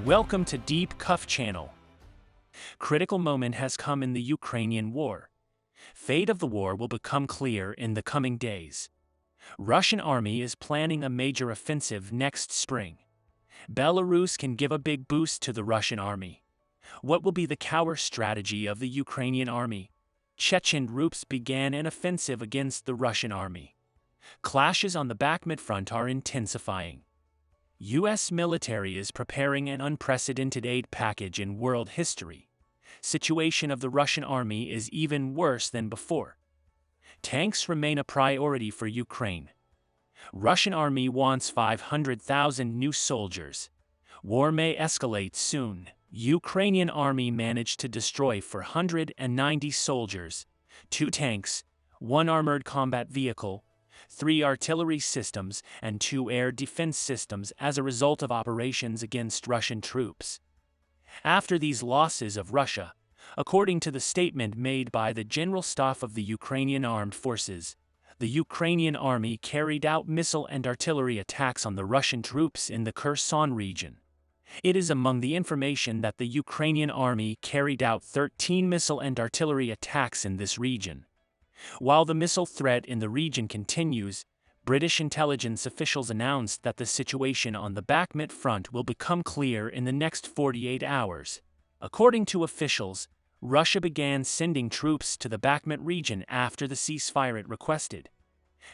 Welcome to Deep Cuff Channel. Critical moment has come in the Ukrainian war. Fate of the war will become clear in the coming days. Russian army is planning a major offensive next spring. Belarus can give a big boost to the Russian army. What will be the counter strategy of the Ukrainian army? Chechen groups began an offensive against the Russian army. Clashes on the Bakhmut front are intensifying. U.S. military is preparing an unprecedented aid package in world history. Situation of the Russian army is even worse than before. Tanks remain a priority for Ukraine. Russian army wants 500,000 new soldiers. War may escalate soon. Ukrainian army managed to destroy 490 soldiers, 2 tanks, 1 armored combat vehicle, 3 artillery systems, and 2 air defense systems as a result of operations against Russian troops. After these losses of Russia, according to the statement made by the General Staff of the Ukrainian Armed Forces, the Ukrainian army carried out missile and artillery attacks on the Russian troops in the Kherson region. It is among the information that the Ukrainian army carried out 13 missile and artillery attacks in this region. While the missile threat in the region continues, British intelligence officials announced that the situation on the Bakhmut front will become clear in the next 48 hours. According to officials, Russia began sending troops to the Bakhmut region after the ceasefire it requested.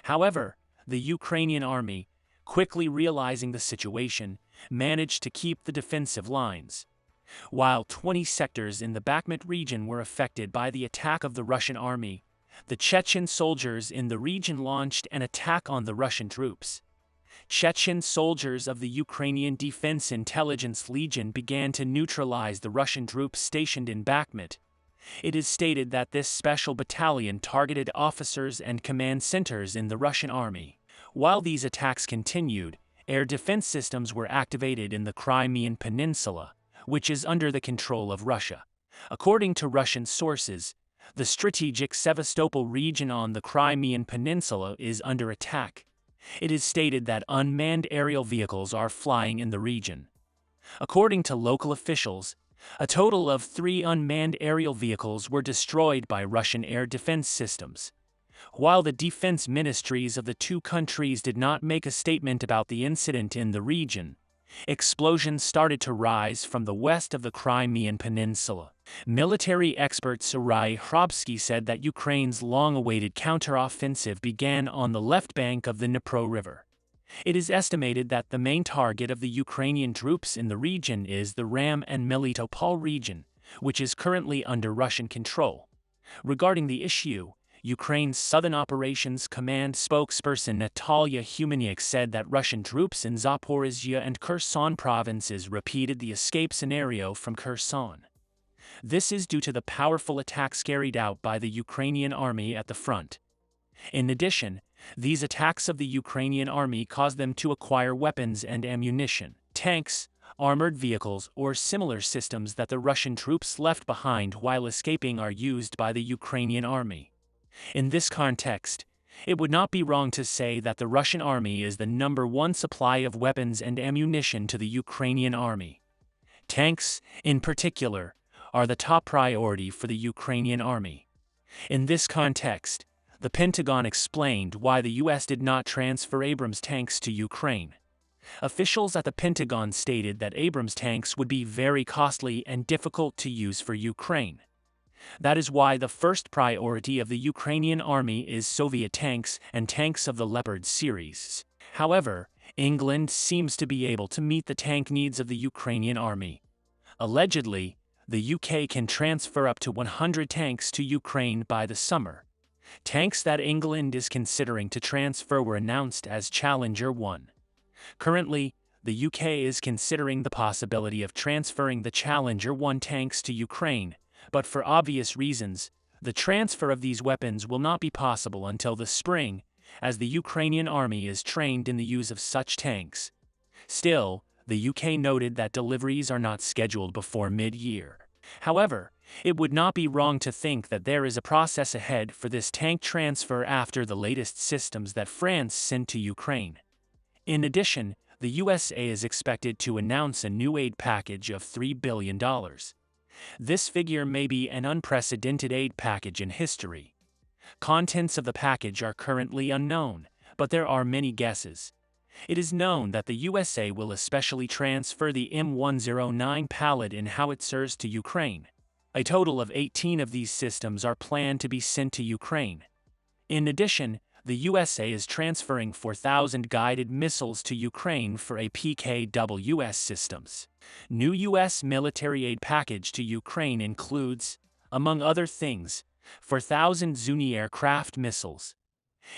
However, the Ukrainian army, quickly realizing the situation, managed to keep the defensive lines. While 20 sectors in the Bakhmut region were affected by the attack of the Russian army, the Chechen soldiers in the region launched an attack on the Russian troops. Chechen soldiers of the Ukrainian Defense Intelligence Legion began to neutralize the Russian troops stationed in Bakhmut. It is stated that this special battalion targeted officers and command centers in the Russian army. While these attacks continued, air defense systems were activated in the Crimean Peninsula, which is under the control of Russia. According to Russian sources, the strategic Sevastopol region on the Crimean Peninsula is under attack. It is stated that unmanned aerial vehicles are flying in the region. According to local officials, a total of 3 unmanned aerial vehicles were destroyed by Russian air defense systems. While the defense ministries of the two countries did not make a statement about the incident in the region, explosions started to rise from the west of the Crimean Peninsula. Military expert Serhiy Hrabsky said that Ukraine's long-awaited counteroffensive began on the left bank of the Dnipro River. It is estimated that the main target of the Ukrainian troops in the region is the Ram and Melitopol region, which is currently under Russian control. Regarding the issue, Ukraine's Southern Operations Command spokesperson Natalia Humaniuk said that Russian troops in Zaporizhia and Kherson provinces repeated the escape scenario from Kherson. This is due to the powerful attacks carried out by the Ukrainian army at the front. In addition, these attacks of the Ukrainian army caused them to acquire weapons and ammunition, tanks, armored vehicles, or similar systems that the Russian troops left behind while escaping are used by the Ukrainian army. In this context, it would not be wrong to say that the Russian army is the #1 supply of weapons and ammunition to the Ukrainian army. Tanks, in particular, are the top priority for the Ukrainian army. In this context, the Pentagon explained why the U.S. did not transfer Abrams tanks to Ukraine. Officials at the Pentagon stated that Abrams tanks would be very costly and difficult to use for Ukraine. That is why the first priority of the Ukrainian army is Soviet tanks and tanks of the Leopard series. However, England seems to be able to meet the tank needs of the Ukrainian army. Allegedly, the UK can transfer up to 100 tanks to Ukraine by the summer. Tanks that England is considering to transfer were announced as Challenger 1. Currently, the UK is considering the possibility of transferring the Challenger 1 tanks to Ukraine, but for obvious reasons, the transfer of these weapons will not be possible until the spring, as the Ukrainian army is trained in the use of such tanks. Still, the UK noted that deliveries are not scheduled before mid-year. However, it would not be wrong to think that there is a process ahead for this tank transfer after the latest systems that France sent to Ukraine. In addition, the USA is expected to announce a new aid package of $3 billion. This figure may be an unprecedented aid package in history. Contents of the package are currently unknown, but there are many guesses. It is known that the USA will especially transfer the M109 Paladin howitzers to Ukraine. A total of 18 of these systems are planned to be sent to Ukraine. In addition, the USA is transferring 4,000 guided missiles to Ukraine for PKWS systems. New U.S. military aid package to Ukraine includes, among other things, 4,000 Zuni aircraft missiles.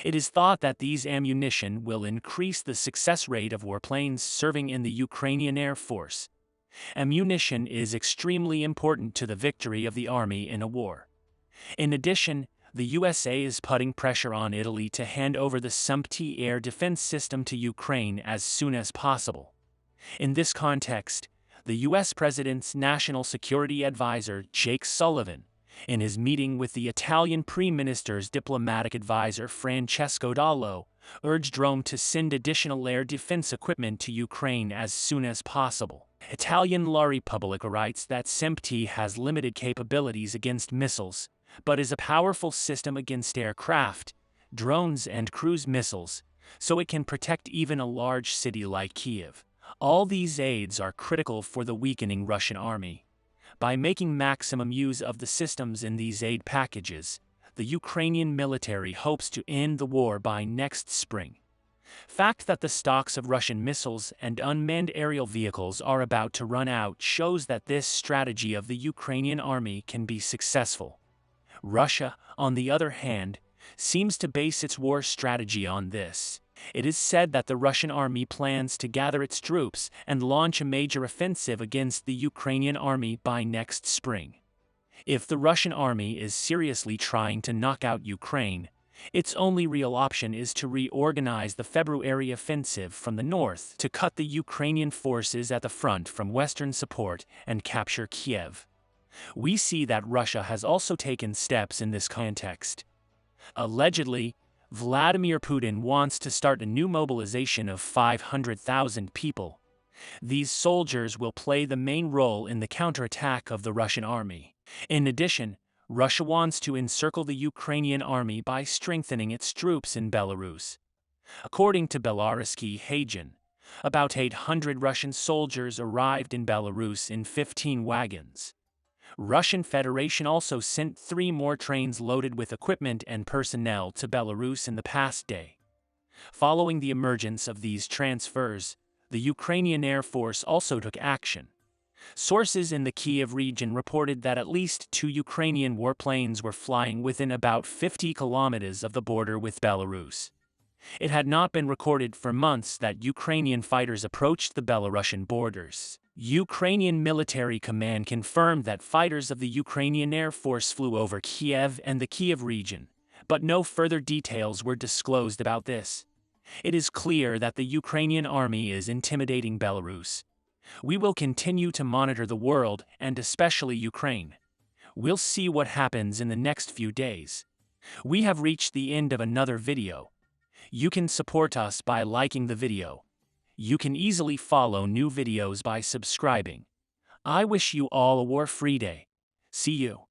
It is thought that these ammunition will increase the success rate of warplanes serving in the Ukrainian Air Force. Ammunition is extremely important to the victory of the army in a war. In addition, the USA is putting pressure on Italy to hand over the SUMPT air defense system to Ukraine as soon as possible. In this context, the U.S. President's National Security Advisor, Jake Sullivan, in his meeting with the Italian Prime Minister's diplomatic advisor Francesco Dallo, urged Rome to send additional air defense equipment to Ukraine as soon as possible. Italian La Repubblica writes that SUMPT has limited capabilities against missiles, but is a powerful system against aircraft, drones and cruise missiles, so it can protect even a large city like Kiev. All these aids are critical for the weakening Russian army. By making maximum use of the systems in these aid packages, the Ukrainian military hopes to end the war by next spring. Fact that the stocks of Russian missiles and unmanned aerial vehicles are about to run out shows that this strategy of the Ukrainian army can be successful. Russia, on the other hand, seems to base its war strategy on this. It is said that the Russian army plans to gather its troops and launch a major offensive against the Ukrainian army by next spring. If the Russian army is seriously trying to knock out Ukraine, its only real option is to reorganize the February offensive from the north to cut the Ukrainian forces at the front from western support and capture Kiev. We see that Russia has also taken steps in this context. Allegedly, Vladimir Putin wants to start a new mobilization of 500,000 people. These soldiers will play the main role in the counterattack of the Russian army. In addition, Russia wants to encircle the Ukrainian army by strengthening its troops in Belarus. According to Belaruski Hagen, about 800 Russian soldiers arrived in Belarus in 15 wagons. Russian Federation also sent 3 more trains loaded with equipment and personnel to Belarus in the past day. Following the emergence of these transfers, the Ukrainian Air Force also took action. Sources in the Kiev region reported that at least 2 Ukrainian warplanes were flying within about 50 kilometers of the border with Belarus. It had not been recorded for months that Ukrainian fighters approached the Belarusian borders. Ukrainian military command confirmed that fighters of the Ukrainian Air Force flew over Kiev and the Kiev region, but no further details were disclosed about this. It is clear that the Ukrainian army is intimidating Belarus. We will continue to monitor the world and especially Ukraine. We'll see what happens in the next few days. We have reached the end of another video. You can support us by liking the video. You can easily follow new videos by subscribing. I wish you all a war-free day. See you.